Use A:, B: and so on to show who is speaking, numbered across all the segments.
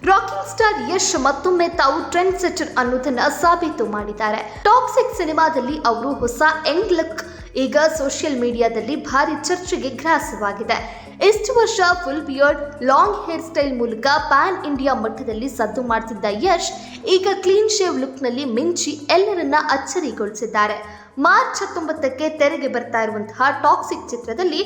A: Rocking star Yash ಮತ್ತೊಮ್ಮೆ ತಾವು trend setter ಅನ್ನೋದನ್ನ ಸಾಬೀತು ಮಾಡಿದ್ದಾರೆ. ಟಾಕ್ಸಿಕ್ ಸಿನಿಮಾದಲ್ಲಿ ಅವರು ಹೊಸ ಯಂಗ್ ಲುಕ್ ಈಗ ಸೋಷಿಯಲ್ ಮೀಡಿಯಾದಲ್ಲಿ ಭಾರಿ ಚರ್ಚೆಗೆ ಗ್ರಾಸವಾಗಿದೆ. ಇಷ್ಟು ವರ್ಷ full beard, long hair style ಮೂಲಕ ಪ್ಯಾನ್ ಇಂಡಿಯಾ ಮಟ್ಟದಲ್ಲಿ ಸದ್ದು ಮಾಡ್ತಿದ್ದ ಯಶ್ ಈಗ ಕ್ಲೀನ್ ಶೇವ್ ಲುಕ್ನಲ್ಲಿ ಮಿಂಚಿ ಎಲ್ಲರನ್ನ ಅಚ್ಚರಿಗೊಳಿಸಿದ್ದಾರೆ. ಮಾರ್ಚ್ 19ಕ್ಕೆ ತೆರೆಗೆ ಬರ್ತಾ ಇರುವಂತಹ ಟಾಕ್ಸಿಕ್ ಚಿತ್ರದಲ್ಲಿ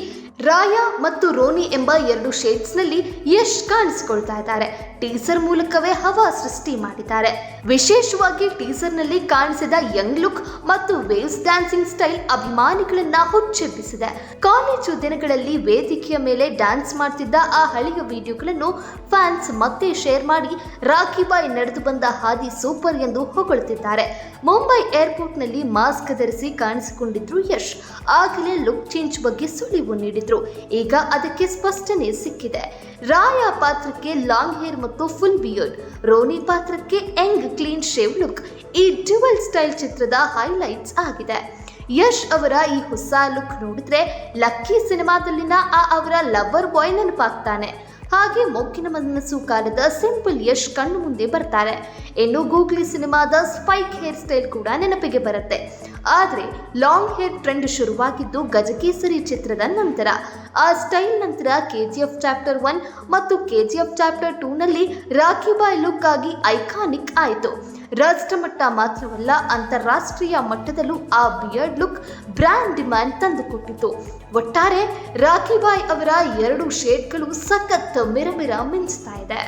A: ರಾಯಾ ಮತ್ತು ರೋನಿ ಎಂಬ 2 ಶೇಡ್ಸ್ನಲ್ಲಿ ಯಶ್ ಕಾಣಿಸಿಕೊಳ್ತಾ ಇದ್ದಾರೆ. ಟೀಸರ್ ಮೂಲಕವೇ ಹವಾ ಸೃಷ್ಟಿ ಮಾಡಿದ್ದಾರೆ. ವಿಶೇಷವಾಗಿ ಟೀಸರ್ನಲ್ಲಿ ಕಾಣಿಸಿದ ಯಂಗ್ ಲುಕ್ ಮತ್ತು ವೇವ್ಸ್ ಡ್ಯಾನ್ಸಿಂಗ್ ಸ್ಟೈಲ್ ಅಭಿಮಾನಿಗಳನ್ನ ಹುಚ್ಚೆಬ್ಬಿಸಿದೆ. ಕಾಲೇಜು ದಿನಗಳಲ್ಲಿ ವೇದಿಕೆಯ ಮೇಲೆ ಡ್ಯಾನ್ಸ್ ಮಾಡ್ತಿದ್ದ ಆ ಹಳೆಯ ವಿಡಿಯೋಗಳನ್ನು ಫ್ಯಾನ್ಸ್ ಮತ್ತೆ ಶೇರ್ ಮಾಡಿ ರಾಖಿ ಬಾಯ್ ನಡೆದು ಬಂದ ಹಾದಿ ಸೂಪರ್ ಎಂದು ಹೊಗಳುತ್ತಿದ್ದಾರೆ. ಮುಂಬೈ ಏರ್ಪೋರ್ಟ್ನಲ್ಲಿ ಮಾಸ್ಕ್ ಧರಿಸಿ ಕಾಣಿಸಿಕೊಂಡಿದ್ರು ಯಶ್. ಆಗಲೇ ಲುಕ್ ಚೇಂಜ್ ಬಗ್ಗೆ ಸುಳಿವು ನೀಡಿದ್ರು. ಈಗ ಅದಕ್ಕೆ ಸ್ಪಷ್ಟನೆ ಸಿಕ್ಕಿದೆ. ರಾಯಾ ಪಾತ್ರಕ್ಕೆ ಲಾಂಗ್ ಹೇರ್ ಮತ್ತು ಫುಲ್ ಬಿಯರ್ಡ್, ರೋನಿ ಪಾತ್ರಕ್ಕೆ ಯಂಗ್ ಕ್ಲೀನ್ ಶೇವ್ ಲುಕ್ ಈ ಡ್ಯುಯಲ್ ಸ್ಟೈಲ್ ಚಿತ್ರದ ಹೈಲೈಟ್ಸ್ ಆಗಿದೆ. ಯಶ್ ಅವರ ಈ ಹೊಸ ಲುಕ್ ನೋಡಿದ್ರೆ ಲಕ್ಕಿ ಸಿನಿಮಾದಲ್ಲಿನ ಅವರ ಲವರ್ ಬಾಯ್ ನೆನಪಾಗ್ತಾನೆ. ಹಾಗೆ ಮೊಗ್ಗಿನ ಮನಸ್ಸು ಕಾಲದ ಸಿಂಪಲ್ ಯಶ್ ಕಣ್ಣು ಮುಂದೆ ಬರ್ತಾರೆ. ಇನ್ನು ಗೂಗ್ಲಿ ಸಿನಿಮಾದ ಸ್ಪೈಕ್ ಹೇರ್ ಸ್ಟೈಲ್ ಕೂಡ ನೆನಪಿಗೆ ಬರುತ್ತೆ. ಆದರೆ ಲಾಂಗ್ ಹೇರ್ ಟ್ರೆಂಡ್ ಶುರುವಾಗಿದ್ದು ಗಜಕೇಸರಿ ಚಿತ್ರದ ನಂತರ. ಆ ಸ್ಟೈಲ್ ನಂತರ KGF ಚಾಪ್ಟರ್ 1 ಮತ್ತು KGF ಚಾಪ್ಟರ್ 2ನಲ್ಲಿ ರಾಖಿ ಬಾಯ್ ಲುಕ್ ಆಗಿ ಐಕಾನಿಕ್ ಆಯಿತು. ರಾಷ್ಟ್ರಮಟ್ಟ ಮಾತ್ರವಲ್ಲ, ಅಂತಾರಾಷ್ಟ್ರೀಯ ಮಟ್ಟದಲ್ಲೂ ಆ ಬಿಯರ್ಡ್ ಲುಕ್ ಬ್ರ್ಯಾಂಡ್ ಡಿಮ್ಯಾಂಡ್ ತಂದುಕೊಟ್ಟಿತು. ಒಟ್ಟಾರೆ ರಾಖಿ ಬಾಯ್ ಅವರ 2 ಶೇಡ್ಗಳು ಸಖತ್ ಮಿರಮಿರ ಮಿಂಚ್ತಾ ಇದೆ.